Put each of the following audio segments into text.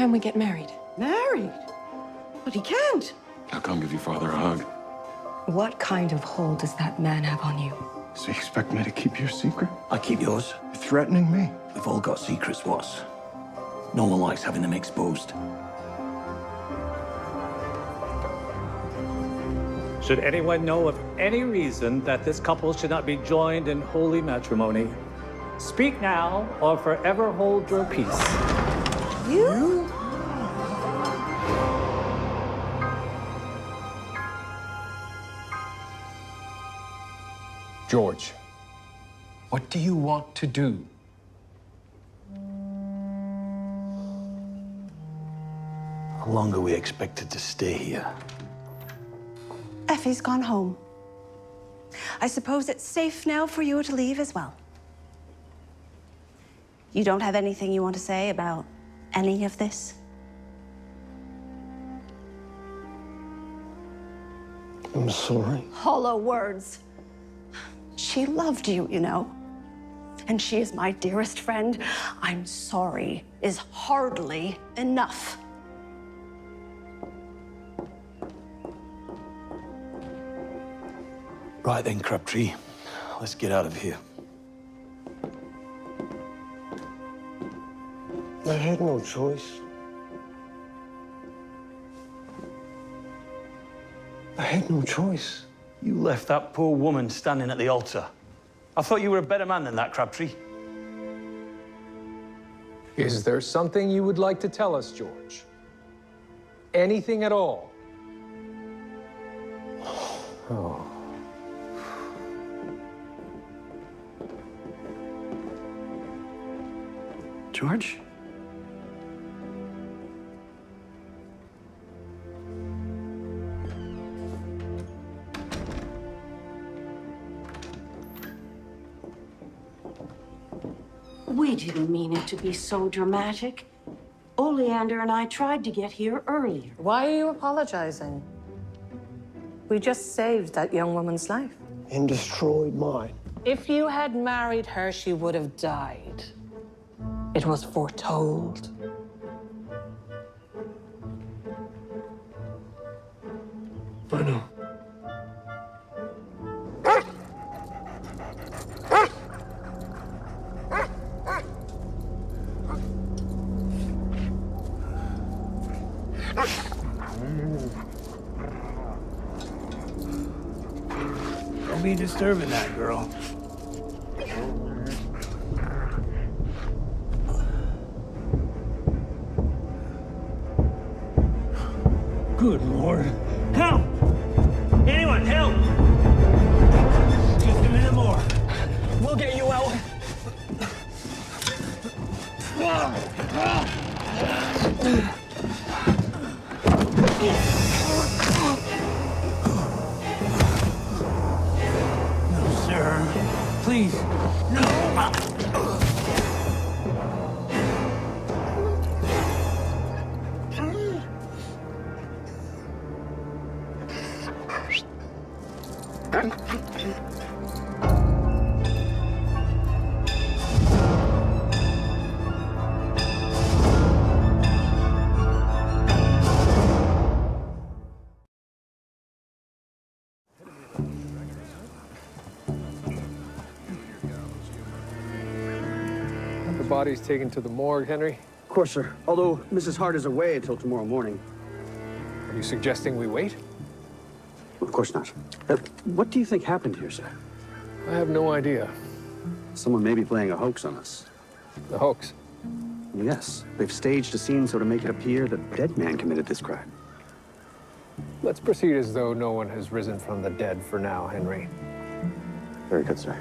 time we get married? Married? But he can't. I'll come give your father a hug. What kind of hold does that man have on you? So you expect me to keep your secret? I keep yours. You're threatening me? We've all got secrets, Watts. No one likes having them exposed. Should anyone know of any reason that this couple should not be joined in holy matrimony, speak now or forever hold your peace. You? George, what do you want to do? How long are we expected to stay here? Effie's gone home. I suppose it's safe now for you to leave as well. You don't have anything you want to say about any of this? I'm sorry. Hollow words. She loved you, you know. And she is my dearest friend. I'm sorry is hardly enough. Right then, Crabtree. Let's get out of here. I had no choice. I had no choice. You left that poor woman standing at the altar. I thought you were a better man than that, Crabtree. Is there something you would like to tell us, George? Anything at all? Oh. George? We didn't mean it to be so dramatic. Oleander and I tried to get here earlier. Why are you apologizing? We just saved that young woman's life. And destroyed mine. If you had married her, she would have died. It was foretold. I know. Don't be disturbing that girl. Good Lord. Help! Anyone, help! Just a minute more. We'll get you out. No, sir. Please. No. The body's taken to the morgue, Henry. Of course, sir. Although Mrs. Hart is away until tomorrow morning. Are you suggesting we wait? Of course not. What do you think happened here, sir? I have no idea. Someone may be playing a hoax on us. The hoax. Yes. They've staged a scene so to make it appear that the dead man committed this crime. Let's proceed as though no one has risen from the dead for now, Henry. Very good, sir.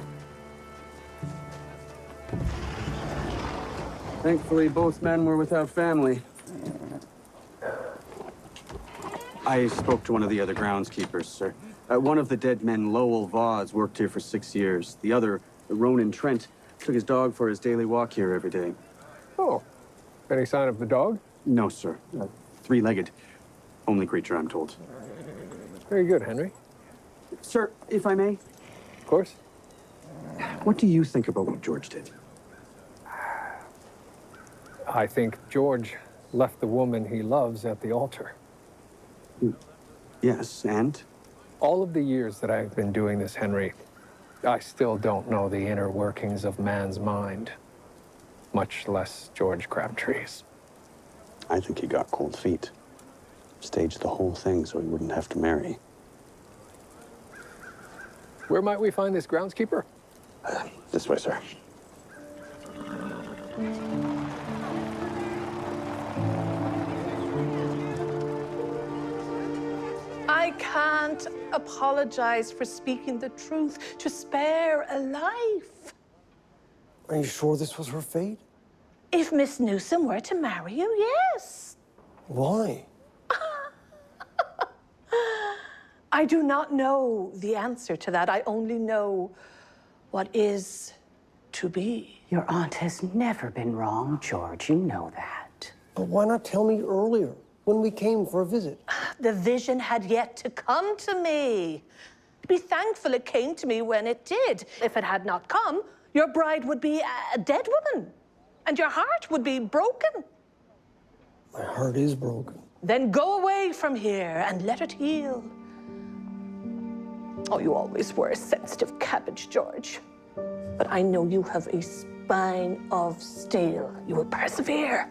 Thankfully, both men were without family. I spoke to one of the other groundskeepers, sir. One of the dead men, Lowell Vaz, worked here for 6 years. The other, Ronan Trent, took his dog for his daily walk here every day. Oh. Any sign of the dog? No, sir. Three-legged. Only creature, I'm told. Very good, Henry. Sir, if I may, Of course. what do you think about what George did? I think George left the woman he loves at the altar. Yes, and? All of the years that I've been doing this, Henry, I still don't know the inner workings of man's mind, much less George Crabtree's. I think he got cold feet. Staged the whole thing so he wouldn't have to marry. Where might we find this groundskeeper? This way, sir. I can't apologize for speaking the truth to spare a life. Are you sure this was her fate? If Miss Newsom were to marry you, yes. Why? I do not know the answer to that. I only know what is to be. Your aunt has never been wrong, George. You know that. But why not tell me earlier, when we came for a visit? The vision had yet to come to me. Be thankful it came to me when it did. If it had not come, your bride would be a dead woman, and your heart would be broken. My heart is broken. Then go away from here and let it heal. Oh, you always were a sensitive cabbage, George. But I know you have a spine of steel. You will persevere.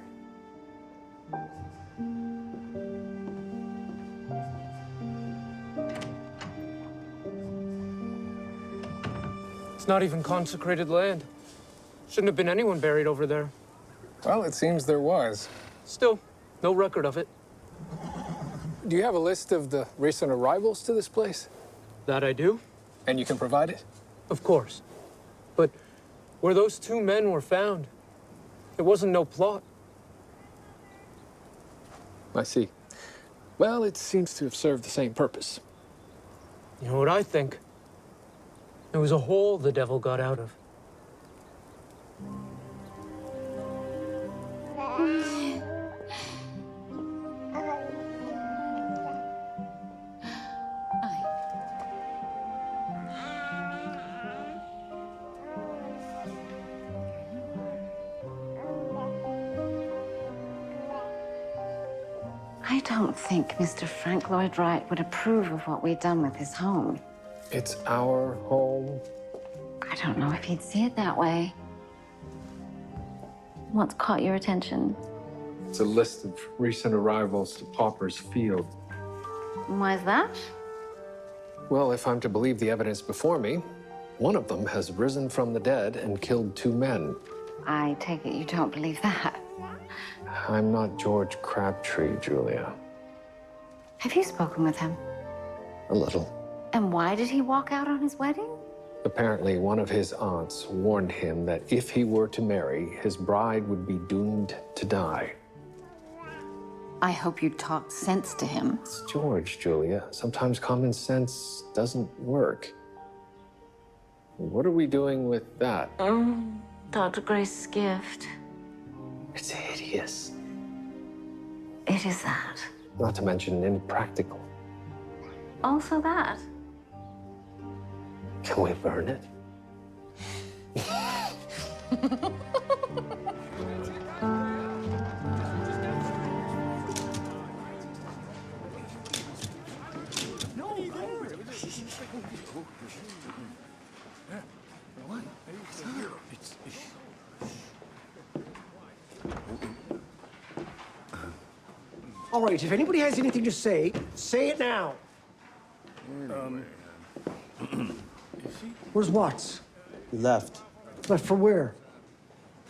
It's not even consecrated land. Shouldn't have been anyone buried over there. Well, it seems there was. Still, no record of it. Do you have a list of the recent arrivals to this place? That I do. And you can provide it? Of course. But where those two men were found, it wasn't no plot. I see. Well, it seems to have served the same purpose. You know what I think? It was a hole the devil got out of. I don't think Mr. Frank Lloyd Wright would approve of what we've done with his home. It's our home. I don't know if he'd see it that way. What's caught your attention? It's a list of recent arrivals to Pauper's Field. Why is that? Well, if I'm to believe the evidence before me, one of them has risen from the dead and killed two men. I take it you don't believe that. I'm not George Crabtree, Julia. Have you spoken with him? A little. And why did he walk out on his wedding? Apparently, one of his aunts warned him that if he were to marry, his bride would be doomed to die. I hope you talked sense to him. It's George, Julia. Sometimes common sense doesn't work. What are we doing with that? Dr. Grace's gift. It's hideous. It is that. Not to mention impractical. Also that. Can we burn it? All right, if anybody has anything to say it now. Where's Watts? He left. Left for where?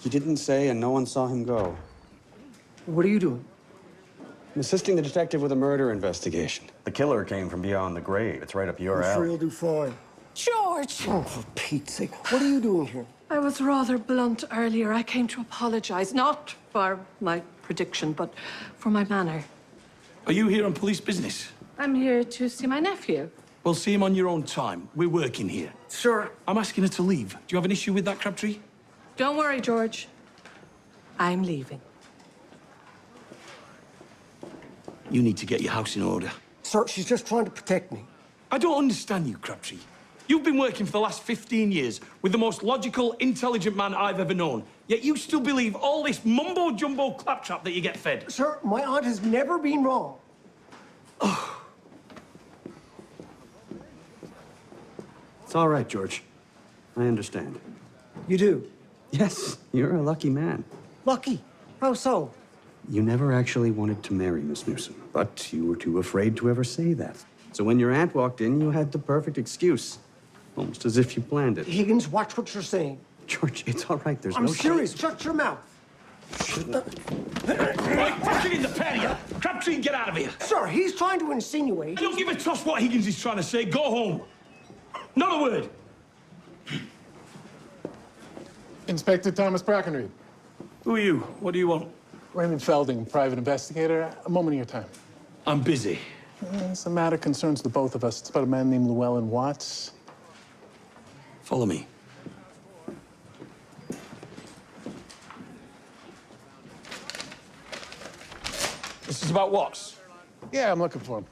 He didn't say, and no one saw him go. What are you doing? I'm assisting the detective with a murder investigation. The killer came from beyond the grave. It's right up your I'm sure alley. you'll do fine. George! Oh, for Pete's sake. What are you doing here? I was rather blunt earlier. I came to apologize, not for my prediction, but for my manner. Are you here on police business? I'm here to see my nephew. Well, see him on your own time. We're working here. Sir. I'm asking her to leave. Do you have an issue with that, Crabtree? Don't worry, George. I'm leaving. You need to get your house in order. Sir, she's just trying to protect me. I don't understand you, Crabtree. You've been working for the last 15 years with the most logical, intelligent man I've ever known. Yet you still believe all this mumbo-jumbo claptrap that you get fed. Sir, my aunt has never been wrong. It's all right, George. I understand. You do? Yes, you're a lucky man. Lucky? How so? You never actually wanted to marry Miss Newsom, but you were too afraid to ever say that. So when your aunt walked in, you had the perfect excuse. Almost as if you planned it. Higgins, watch what you're saying. George, it's all right. There's I'm no serious. Shut your mouth. Right, fuck it in the pen here. Crabtree, get out of here. Sir, he's trying to insinuate. I don't give a toss what Higgins is trying to say. Go home. Not a word. Inspector Thomas Brackenreed. Who are you? What do you want? Raymond Felding, private investigator. A moment of your time. I'm busy. It's a matter concerns the both of us. It's about a man named Llewellyn Watts. Follow me. This is about Watts. Yeah, I'm looking for him.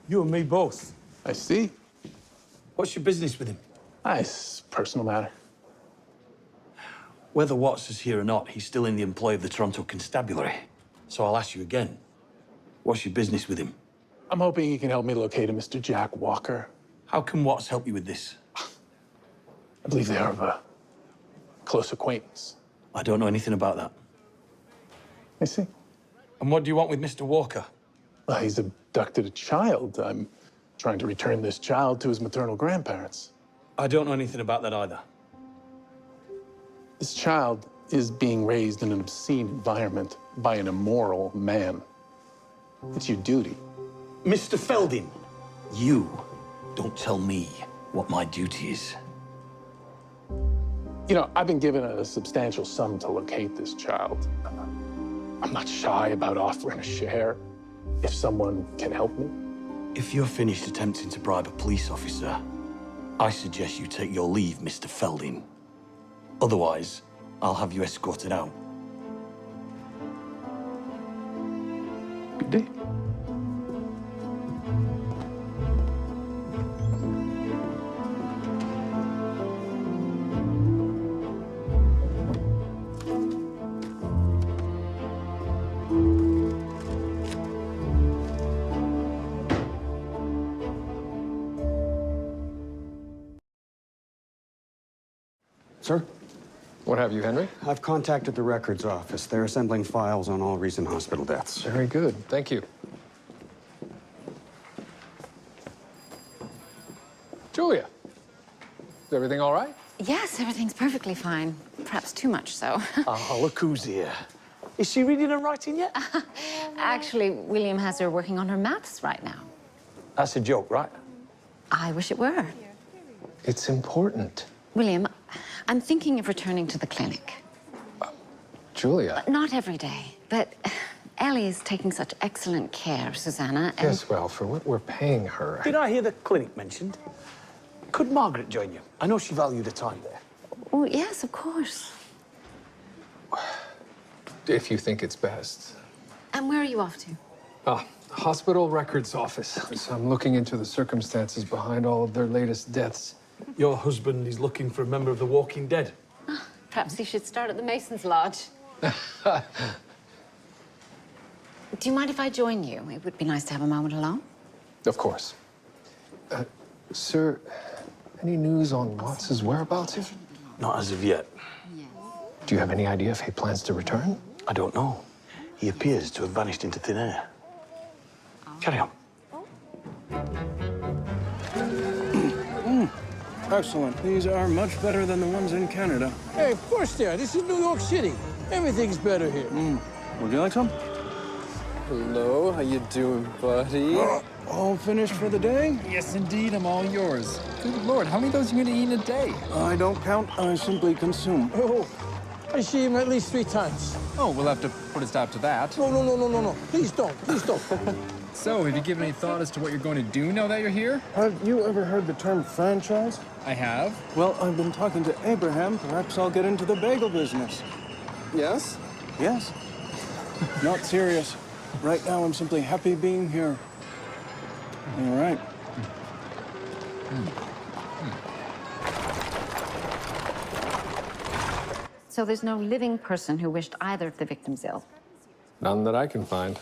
You and me both. I see. What's your business with him? Nice personal matter. Whether Watts is here or not, he's still in the employ of the Toronto Constabulary. So I'll ask you again. What's your business with him? I'm hoping he can help me locate a Mr. Jack Walker. How can Watts help you with this? I believe they are of a close acquaintance. I don't know anything about that. I see. And what do you want with Mr. Walker? Well, he's abducted a child. I'm trying to return this child to his maternal grandparents. I don't know anything about that either. This child is being raised in an obscene environment by an immoral man. It's your duty. Mr. Felding, you don't tell me what my duty is. You know, I've been given a substantial sum to locate this child. I'm not shy about offering a share if someone can help me. If you're finished attempting to bribe a police officer, I suggest you take your leave, Mr. Felding. Otherwise, I'll have you escorted out. Good day. Sir? What have you, Henry? I've contacted the records office. They're assembling files on all recent hospital deaths. Very good. Thank you. Julia, is everything all right? Yes, everything's perfectly fine. Perhaps too much so. Oh, look who's here. Is she reading and writing yet? Actually, William has her working on her maths right now. That's a joke, right? I wish it were. It's important. William, I'm thinking of returning to the clinic. Julia. Not every day, but Ellie is taking such excellent care of Susanna. And... Yes, well, for what we're paying her. Did I hear the clinic mentioned? Could Margaret join you? I know she valued her time there. Oh, yes, of course. If you think it's best. And where are you off to? Hospital records office. So I'm looking into the circumstances behind all of their latest deaths. Your husband is looking for a member of the Walking Dead. Perhaps he should start at the Mason's Lodge. Do you mind if I join you? It would be nice to have a moment alone. Of course. Sir, any news on Watts's whereabouts? Not as of yet. Do you have any idea if he plans to return? I don't know. He appears to have vanished into thin air. Carry on. Excellent. These are much better than the ones in Canada. Hey, of course they are. This is New York City. Everything's better here. Would you like some? Hello, how you doing, buddy? All finished for the day? Yes, indeed, I'm all yours. Good Lord, how many of those are you going to eat in a day? I don't count. I simply consume. Oh, I see him at least 3 times. Oh, we'll have to put a stop to that. No. Please don't. Please don't. So, have you given any thought as to what you're going to do now that you're here? Have you ever heard the term franchise? I have. Well, I've been talking to Abraham. Perhaps I'll get into the bagel business. Yes? Yes. Not serious. Right now, I'm simply happy being here. All right. So there's no living person who wished either of the victims ill? None that I can find.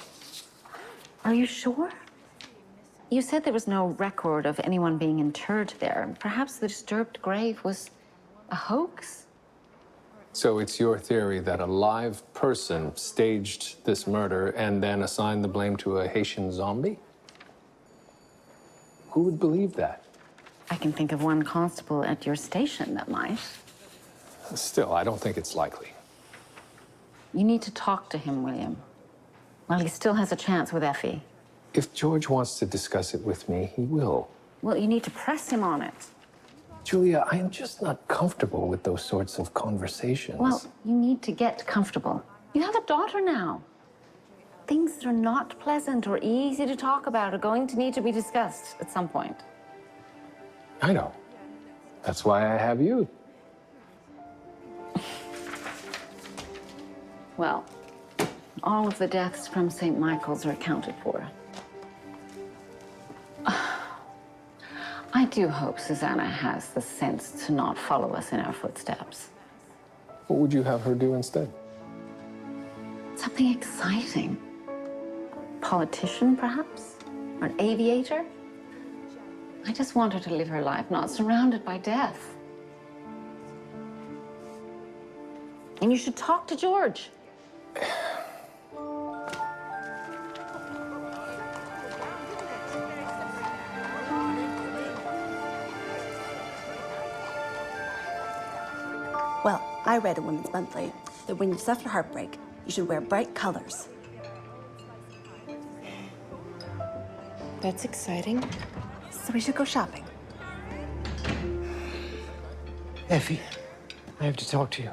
Are you sure? You said there was no record of anyone being interred there. Perhaps the disturbed grave was a hoax? So it's your theory that a live person staged this murder and then assigned the blame to a Haitian zombie? Who would believe that? I can think of one constable at your station that might. Still, I don't think it's likely. You need to talk to him, William. While he still has a chance with Effie. If George wants to discuss it with me, he will. Well, you need to press him on it. Julia, I am just not comfortable with those sorts of conversations. Well, you need to get comfortable. You have a daughter now. Things that are not pleasant or easy to talk about are going to need to be discussed at some point. I know. That's why I have you. Well, all of the deaths from St. Michael's are accounted for. I do hope Susanna has the sense to not follow us in our footsteps. What would you have her do instead? Something exciting. Politician, perhaps? Or an aviator? I just want her to live her life not surrounded by death. And you should talk to George. Well, I read in Women's Monthly that when you suffer heartbreak, you should wear bright colors. That's exciting. So we should go shopping. Effie, I have to talk to you.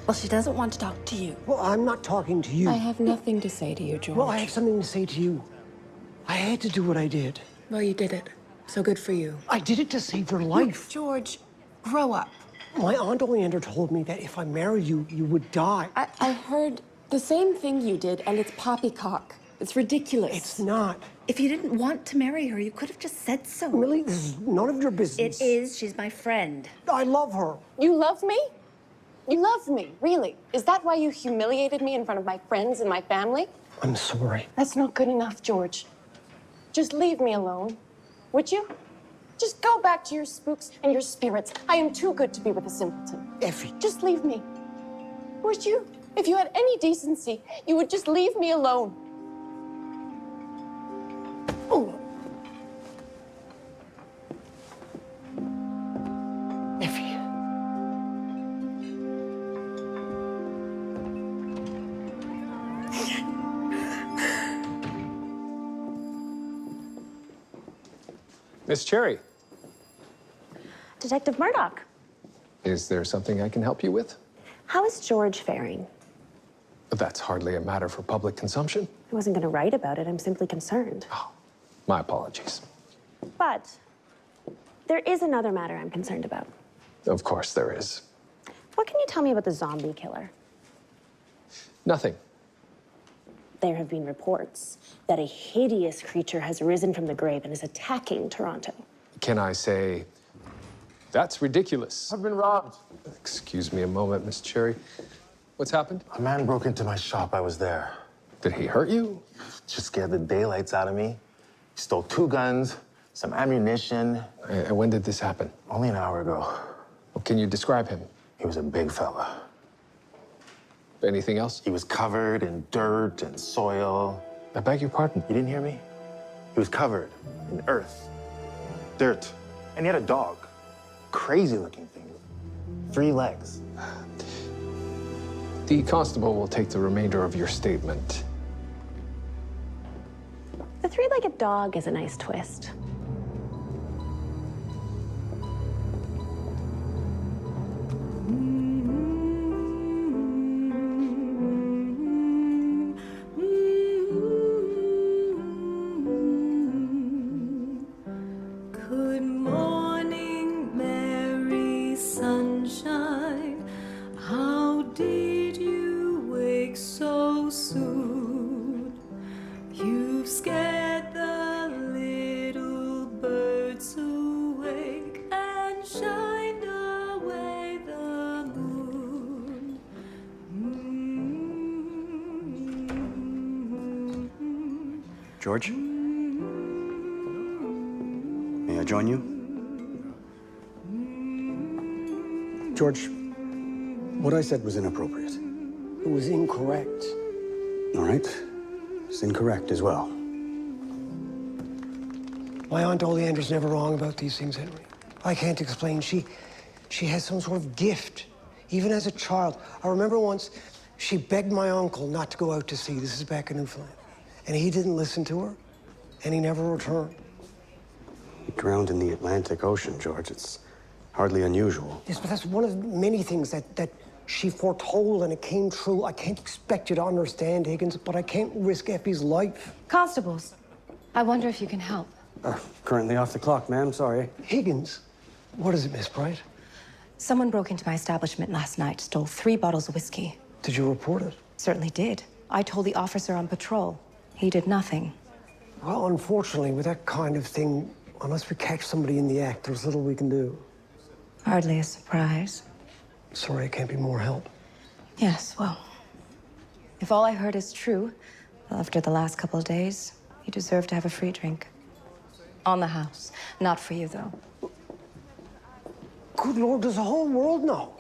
Well, she doesn't want to talk to you. Well, I'm not talking to you. I have nothing to say to you, George. Well, I have something to say to you. I had to do what I did. Well, you did it. So good for you. I did it to save your life. George, grow up. My Aunt Oleander told me that if I marry you, you would die. I heard the same thing you did, and it's poppycock. It's ridiculous. It's not. If you didn't want to marry her, you could have just said so. Millie, this is none of your business. It is. She's my friend. I love her. You love me? You love me, really? Is that why you humiliated me in front of my friends and my family? I'm sorry. That's not good enough, George. Just leave me alone, would you? Just go back to your spooks and your spirits. I am too good to be with a simpleton. Effie. Just leave me. Would you? If you had any decency, you would just leave me alone. Oh. Effie. Miss Cherry. Detective Murdoch, Is there something I can help you with? how is George faring? That's hardly a matter for public consumption. I wasn't going to write about it. I'm simply concerned. My apologies. But there is another matter I'm concerned about. Of course there is. What can you tell me about the zombie killer? Nothing. There have been reports that a hideous creature has risen from the grave and is attacking Toronto. Can I say, that's ridiculous? I've been robbed. Excuse me a moment, Miss Cherry. What's happened? A man broke into my shop. I was there. Did he hurt you? Just scared the daylights out of me. He stole 2 guns, some ammunition. And when did this happen? Only an hour ago. Well, can you describe him? He was a big fella. Anything else? He was covered in dirt and soil. I beg your pardon? You didn't hear me? He was covered in earth, dirt, and he had a dog. Crazy looking thing. 3 legs. The constable will take the remainder of your statement. The three-legged dog is a nice twist. Good morning, Mary Sunshine. How did you wake so soon? You've scared the little George? May I join you? George, what I said was inappropriate. It was incorrect. All right. It's incorrect as well. My Aunt Oleander's never wrong about these things, Henry. I can't explain. She has some sort of gift. Even as a child. I remember once she begged my uncle not to go out to sea. This is back in Newfoundland. And he didn't listen to her, and he never returned. He drowned in the Atlantic Ocean, George. It's hardly unusual. Yes, but that's one of many things that she foretold, and it came true. I can't expect you to understand, Higgins, but I can't risk Effie's life. Constables, I wonder if you can help. Currently off the clock, ma'am. Sorry. Higgins? What is it, Miss Bright? Someone broke into my establishment last night, stole 3 bottles of whiskey. Did you report it? Certainly did. I told the officer on patrol. He did nothing. Well, unfortunately, with that kind of thing, unless we catch somebody in the act, there's little we can do. Hardly a surprise. Sorry, I can't be more help. Yes, well, if all I heard is true, after the last couple of days, you deserve to have a free drink. On the house. Not for you, though. Good Lord, does the whole world know?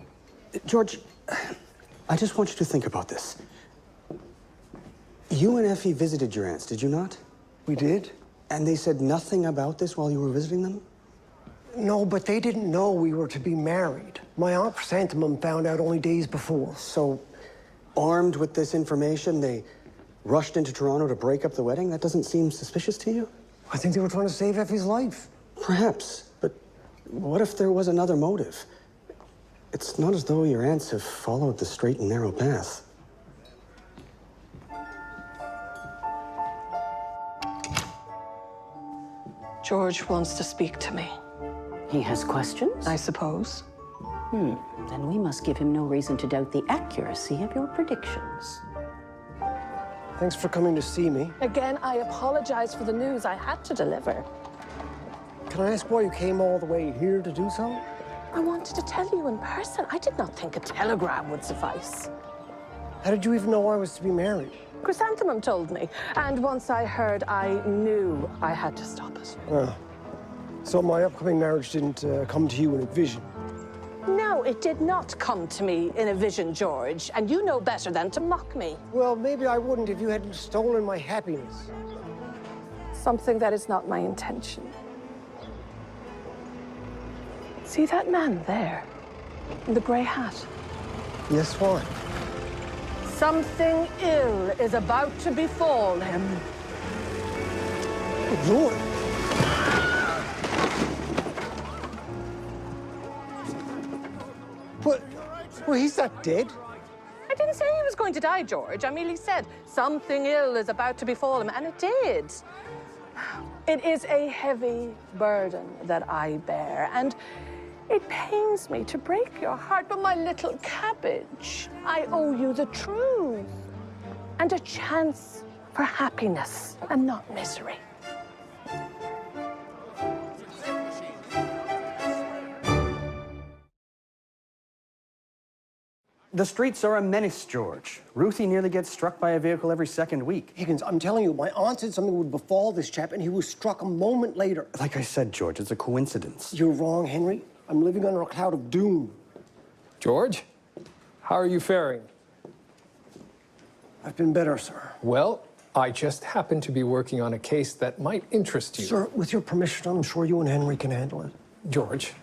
George, I just want you to think about this. You and Effie visited your aunts, did you not? We did. And they said nothing about this while you were visiting them? No, but they didn't know we were to be married. My Aunt Chrysanthemum found out only days before. So, armed with this information, they rushed into Toronto to break up the wedding? That doesn't seem suspicious to you? I think they were trying to save Effie's life. Perhaps, but what if there was another motive? It's not as though your aunts have followed the straight and narrow path. George wants to speak to me. He has questions? I suppose. Then we must give him no reason to doubt the accuracy of your predictions. Thanks for coming to see me. Again, I apologize for the news I had to deliver. Can I ask why you came all the way here to do so? I wanted to tell you in person. I did not think a telegram would suffice. How did you even know I was to be married? Chrysanthemum told me, and once I heard, I knew I had to stop it. So my upcoming marriage didn't come to you in a vision? No, it did not come to me in a vision, George, and you know better than to mock me. Well, maybe I wouldn't if you hadn't stolen my happiness. Something that is not my intention. See that man there, in the gray hat? Yes, why? Something ill is about to befall him. Lord! Well, he's not dead. I didn't say he was going to die, George. I merely said something ill is about to befall him, and it did. It is a heavy burden that I bear, and it pains me to break your heart, but my little cabbage, I owe you the truth and a chance for happiness and not misery. The streets are a menace, George. Ruthie nearly gets struck by a vehicle every second week. Higgins, I'm telling you, my aunt said something would befall this chap, and he was struck a moment later. Like I said, George, it's a coincidence. You're wrong, Henry. I'm living under a cloud of doom. George, how are you faring? I've been better, sir. Well, I just happen to be working on a case that might interest you. Sir, with your permission, I'm sure you and Henry can handle it. George,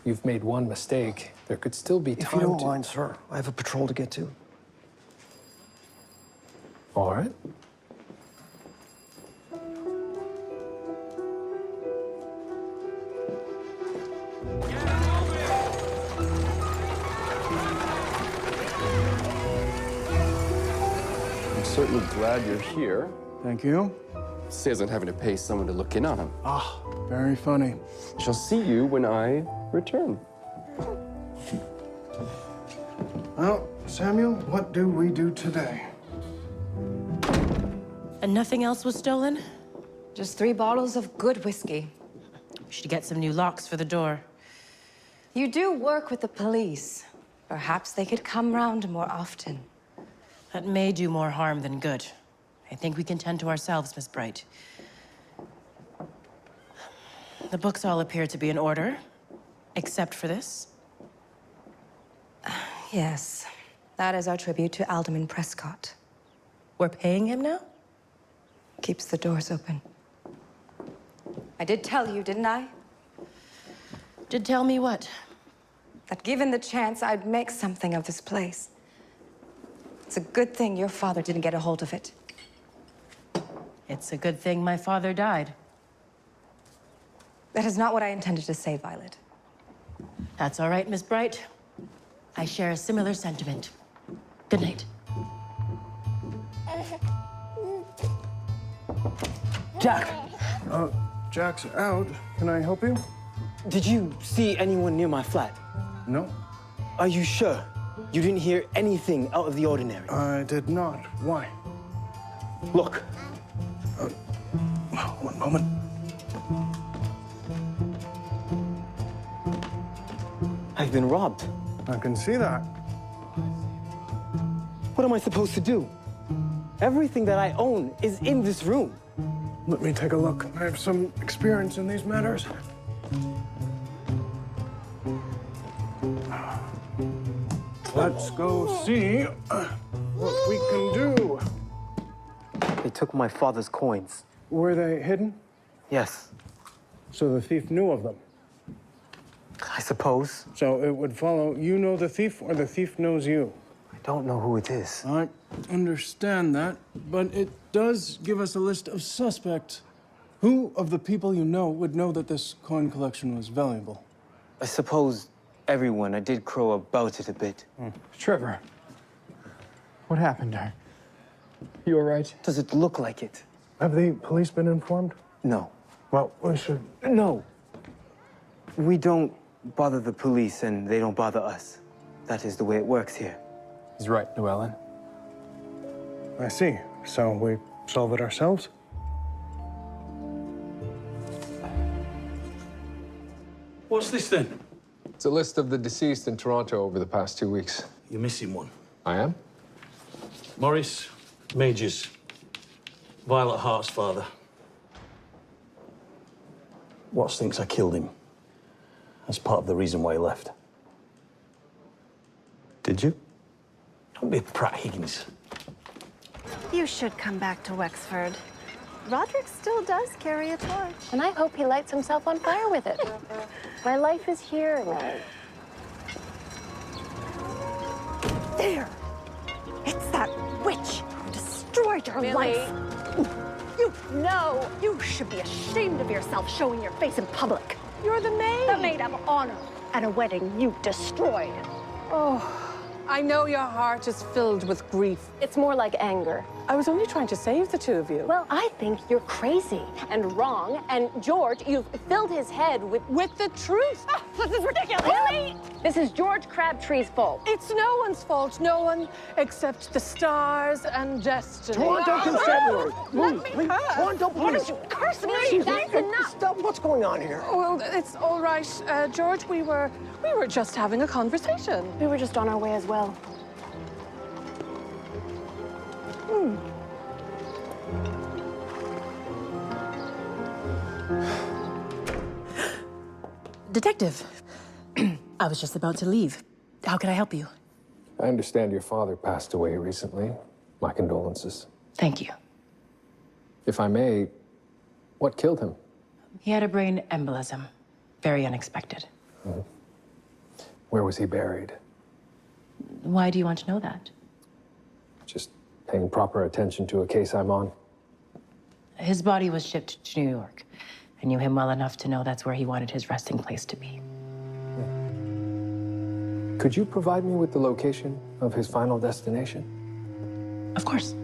you've made one mistake. There could still be time If you don't mind, sir, I have a patrol to get to. All right. I'm certainly glad you're here. Thank you. Saves on having to pay someone to look in on him. Ah, very funny. Shall see you when I return. Well, Samuel, what do we do today? And nothing else was stolen? Just 3 bottles of good whiskey. We should get some new locks for the door. You do work with the police. Perhaps they could come round more often. That may do more harm than good. I think we can tend to ourselves, Miss Bright. The books all appear to be in order, except for this. Yes, that is our tribute to Alderman Prescott. We're paying him now? Keeps the doors open. I did tell you, didn't I? Did tell me what? That given the chance, I'd make something of this place. It's a good thing your father didn't get a hold of it. It's a good thing my father died. That is not what I intended to say, Violet. That's all right, Miss Bright. I share a similar sentiment. Good night. Jack! Jack's out. Can I help you? Did you see anyone near my flat? No. Are you sure? You didn't hear anything out of the ordinary? I did not. Why? Look. One moment. I've been robbed. I can see that. What am I supposed to do? Everything that I own is in this room. Let me take a look. I have some experience in these matters. Let's go see what we can do. They took my father's coins. Were they hidden? Yes. So the thief knew of them? I suppose. So it would follow you know the thief or the thief knows you? I don't know who it is. I understand that, but it does give us a list of suspects. Who of the people you know would know that this coin collection was valuable? I suppose everyone. I did crow about it a bit. Trevor, what happened to her? You all right? Does it look like it? Have the police been informed? No. Well, we should... No. We don't bother the police and they don't bother us. That is the way it works here. He's right, Llewellyn. I see. So we solve it ourselves? What's this then? It's a list of the deceased in Toronto over the past 2 weeks. You're missing one. I am? Morris Majors. Violet Hart's father. Watts thinks I killed him. That's part of the reason why he left. Did you? Don't be a prat, Higgins. You should come back to Wexford. Roderick still does carry a torch. And I hope he lights himself on fire with it. My life is here now. There! It's that witch who destroyed your life. You know you should be ashamed of yourself showing your face in public. You're the maid. The maid of honor at a wedding you destroyed. Oh, I know your heart is filled with grief. It's more like anger. I was only trying to save the two of you. Well, I think you're crazy and wrong, and George, you've filled his head with the truth. Oh, this is ridiculous. Really? This is George Crabtree's fault. It's no one's fault. No one except the stars and destiny. Toronto Constabulary. Move, please. Toronto Why Police. don't you curse me? That's enough. Stop. What's going on here? Well, it's all right, George. We were just having a conversation. We were just on our way as well. Detective, I was just about to leave. How can I help you? I understand your father passed away recently. My condolences. Thank you. If I may, what killed him? He had a brain embolism. Very unexpected. Where was he buried? Why do you want to know that? Just paying proper attention to a case I'm on. His body was shipped to New York. I knew him well enough to know that's where he wanted his resting place to be. Could you provide me with the location of his final destination? Of course.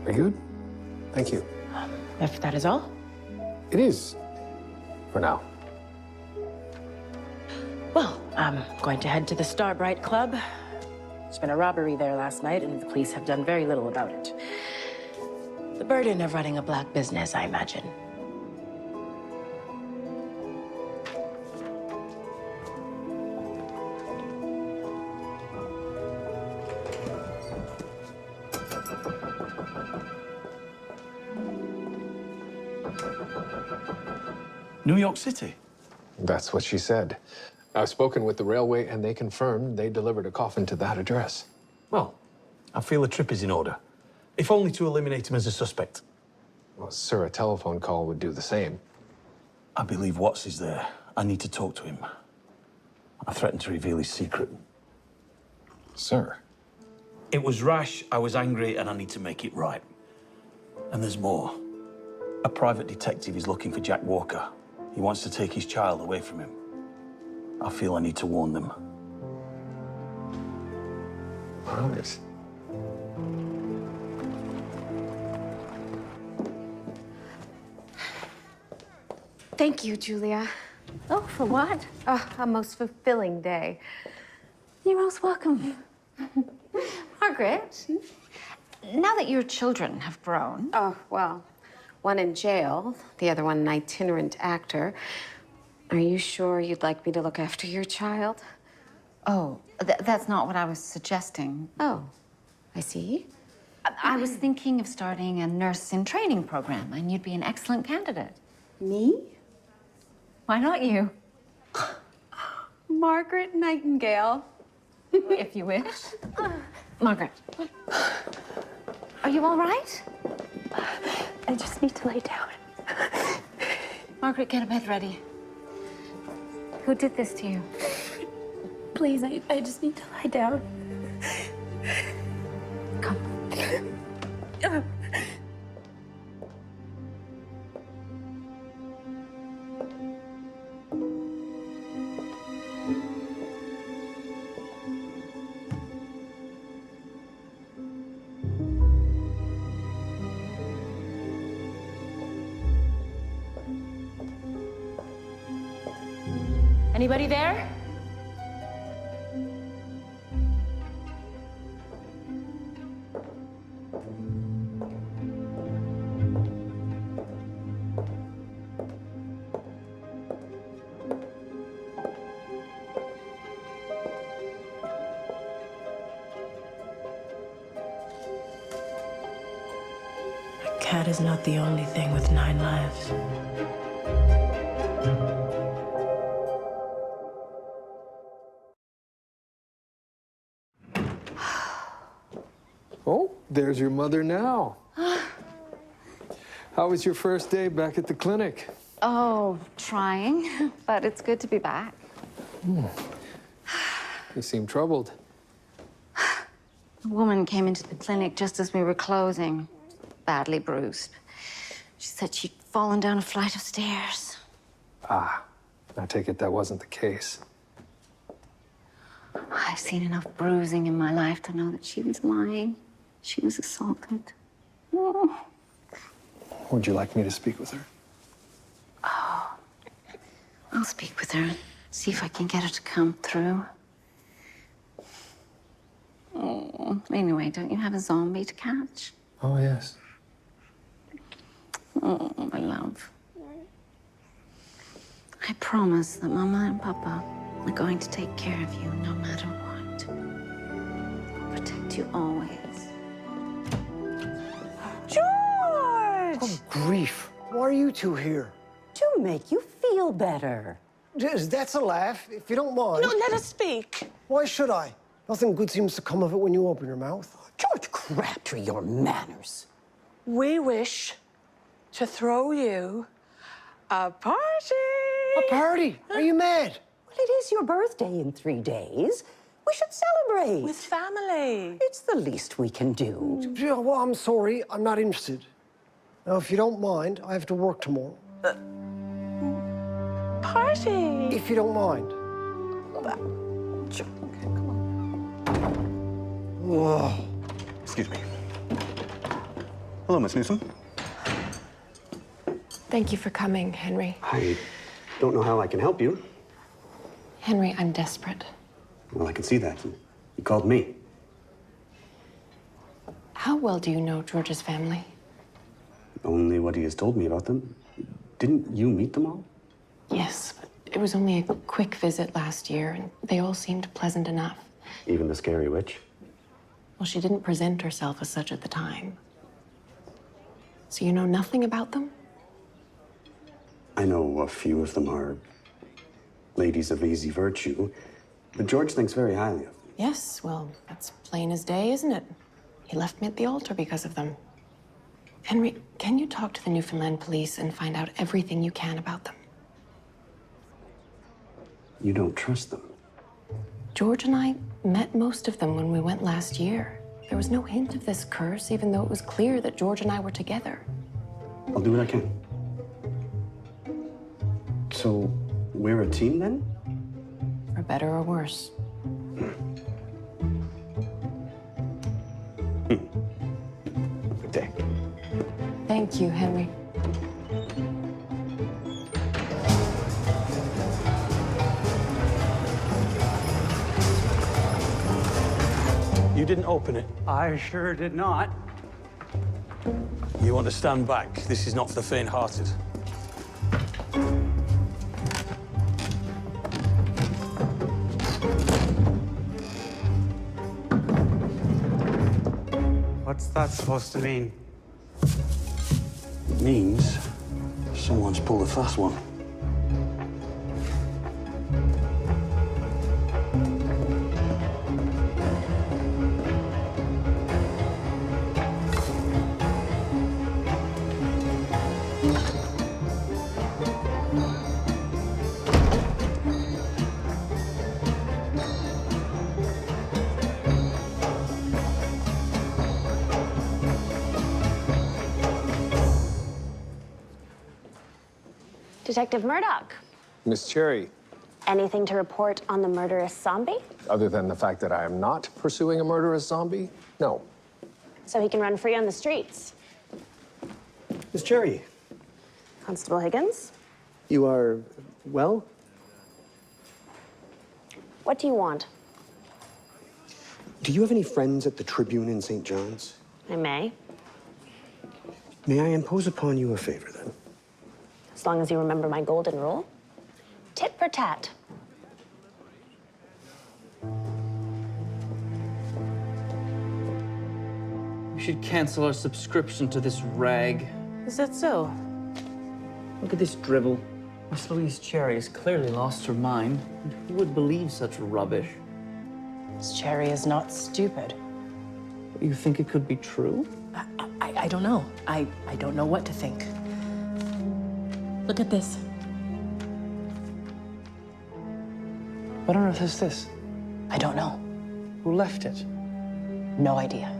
Very good. Thank you. If that is all? It is. For now. Well, I'm going to head to the Starbright Club. There's been a robbery there last night, and the police have done very little about it. The burden of running a black business, I imagine. New York City? That's what she said. I've spoken with the railway, and they confirmed they delivered a coffin to that address. Well, I feel a trip is in order. If only to eliminate him as a suspect. Well, sir, a telephone call would do the same. I believe Watts is there. I need to talk to him. I threatened to reveal his secret. Sir? It was rash, I was angry, and I need to make it right. And there's more. A private detective is looking for Jack Walker. He wants to take his child away from him. I feel I need to warn them. All right. Thank you, Julia. Oh, for what? Oh, a most fulfilling day. You're most welcome. Margaret, now that your children have grown... Oh, well, one in jail, the other one an itinerant actor. Are you sure you'd like me to look after your child? Oh, that's not what I was suggesting. Oh, I see. I was thinking of starting a nurse-in-training program, and you'd be an excellent candidate. Me? Why not you? Margaret Nightingale. If you wish. Margaret, are you all right? I just need to lay down. Margaret, get a bed ready. Who did this to you? Please, I just need to lie down. Come. Anybody there? A cat is not the only thing with 9 lives. Oh, there's your mother now. How was your first day back at the clinic? Oh, trying, but it's good to be back. You seem troubled. A woman came into the clinic just as we were closing, badly bruised. She said she'd fallen down a flight of stairs. Ah, I take it that wasn't the case. I've seen enough bruising in my life to know that she was lying. She was assaulted. Oh. Would you like me to speak with her? Oh, I'll speak with her, see if I can get her to come through. Oh, anyway, don't you have a zombie to catch? Oh, yes. Oh, my love. I promise that Mama and Papa are going to take care of you no matter what. Protect you always. George! Oh, grief. Why are you two here? To make you feel better. That's a laugh, if you don't mind. No, let us speak. Why should I? Nothing good seems to come of it when you open your mouth. George Crabtree, your manners. We wish to throw you a party. A party? Are you mad? Well, it is your birthday in 3 days. We should celebrate. With family. It's the least we can do. Yeah, well, I'm sorry. I'm not interested. Now, if you don't mind, I have to work tomorrow. Party. If you don't mind. Whoa. Excuse me. Hello, Miss Newsom. Thank you for coming, Henry. I don't know how I can help you. Henry, I'm desperate. Well, I can see that. You called me. How well do you know George's family? Only what he has told me about them. Didn't you meet them all? Yes, but it was only a quick visit last year, and they all seemed pleasant enough. Even the scary witch? Well, she didn't present herself as such at the time. So you know nothing about them? I know a few of them are ladies of easy virtue, but George thinks very highly of them. Yes, well, that's plain as day, isn't it? He left me at the altar because of them. Henry, can you talk to the Newfoundland police and find out everything you can about them? You don't trust them. George and I met most of them when we went last year. There was no hint of this curse, even though it was clear that George and I were together. I'll do what I can. So, we're a team then? For better or worse. Good day. Thank you, Henry. You didn't open it. I sure did not. You want to stand back. This is not for the faint-hearted. What's that supposed to mean? It means someone's pulled a fast one. Detective Murdoch, Miss Cherry, anything to report on the murderous zombie? other than the fact that I am not pursuing a murderous zombie, no. So he can run free on the streets. Miss Cherry. Constable Higgins, You are, well? what do you want? Do you have any friends at the Tribune in St. John's? I may, May I impose upon you a favor, then? as long as you remember my golden rule. Tit for tat. We should cancel our subscription to this rag. Is that so? Look at this drivel. Miss Louise Cherry has clearly lost her mind. And who would believe such rubbish? Miss Cherry is not stupid. You think it could be true? I don't know. I don't know what to think. Look at this. What on earth is this? I don't know. Who left it? No idea.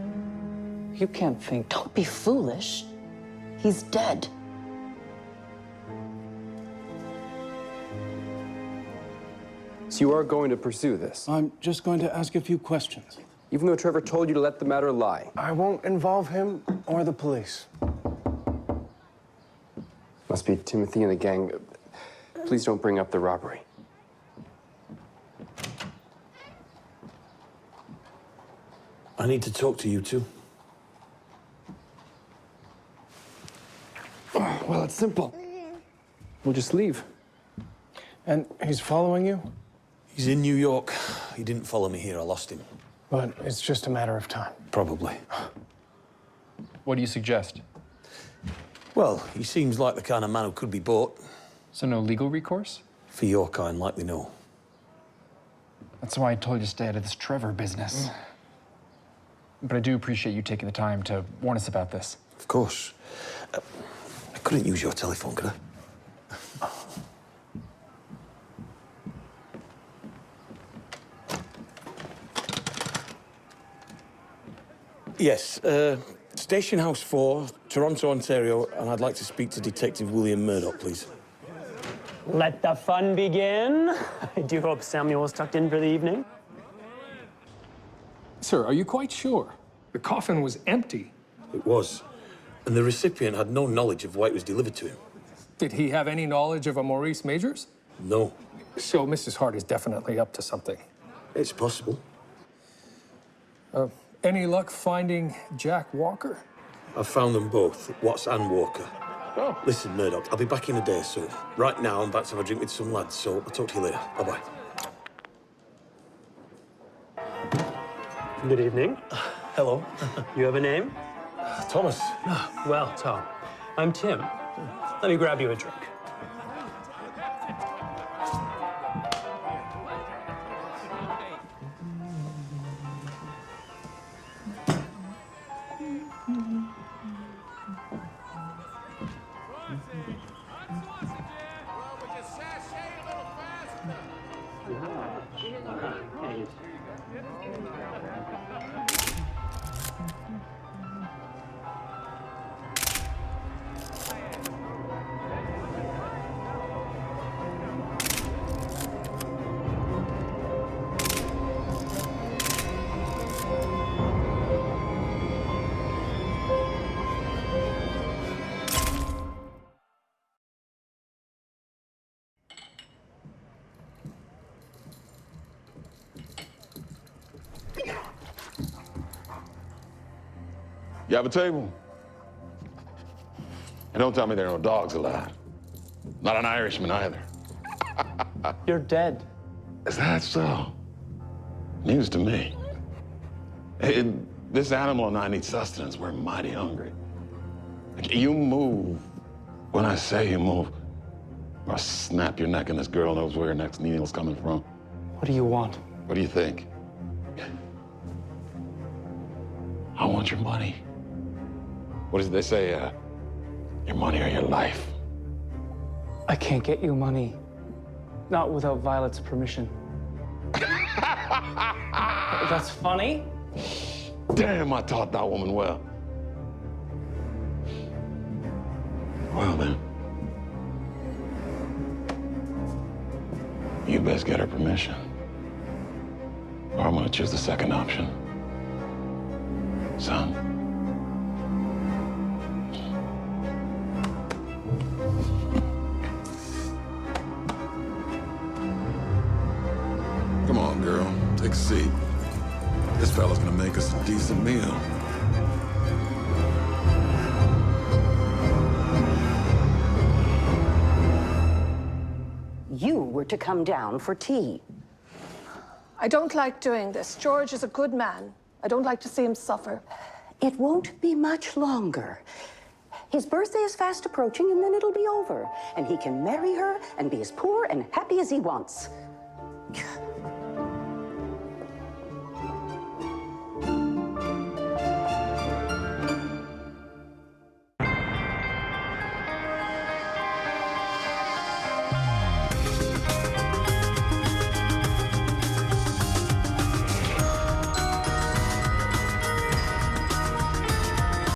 You can't think. Don't be foolish. He's dead. So you are going to pursue this? I'm just going to ask a few questions. Even though Trevor told you to let the matter lie? I won't involve him or the police. Must be Timothy and the gang. Please don't bring up the robbery. I need to talk to you two. Well, it's simple. We'll just leave. And he's following you? He's in New York. He didn't follow me here. I lost him. But it's just a matter of time. Probably. What do you suggest? Well, he seems like the kind of man who could be bought. So no legal recourse? For your kind, likely no. That's why I told you to stay out of this Trevor business. But I do appreciate you taking the time to warn us about this. Of course. I couldn't use your telephone, could I? Yes, Station House 4, Toronto, Ontario, and I'd like to speak to Detective William Murdoch, please. Let the fun begin. I do hope Samuel was tucked in for the evening. Sir, are you quite sure? The coffin was empty. It was. And the recipient had no knowledge of why it was delivered to him. Did he have any knowledge of a Maurice Majors? No. So Mrs. Hart is definitely up to something. It's possible. Any luck finding Jack Walker? I've found them both, Watts and Walker. Oh. Listen, Murdoch, I'll be back in a day or so. Right now, I'm about to have a drink with some lads, so I'll talk to you later. Bye-bye. Good evening. Hello. You have a name? Thomas. Well, Tom, I'm Tim. Let me grab you a drink. You have a table? And don't tell me there are no dogs alive. Not an Irishman either. You're dead. Is that so? News to me. This animal and I need sustenance. We're mighty hungry. You move when I say you move, or I'll snap your neck and this girl knows where her next needle's coming from. What do you want? What do you think? I want your money. What did they say? Your money or your life? I can't get you money. Not without Violet's permission. That's funny? Damn, I taught that woman well. Well then, you best get her permission. Or I'm gonna choose the second option. Son. Come on, girl. Take a seat. This fella's gonna make us a decent meal. You were to come down for tea. I don't like doing this. George is a good man. I don't like to see him suffer. It won't be much longer. His birthday is fast approaching, and then it'll be over. And he can marry her and be as poor and happy as he wants.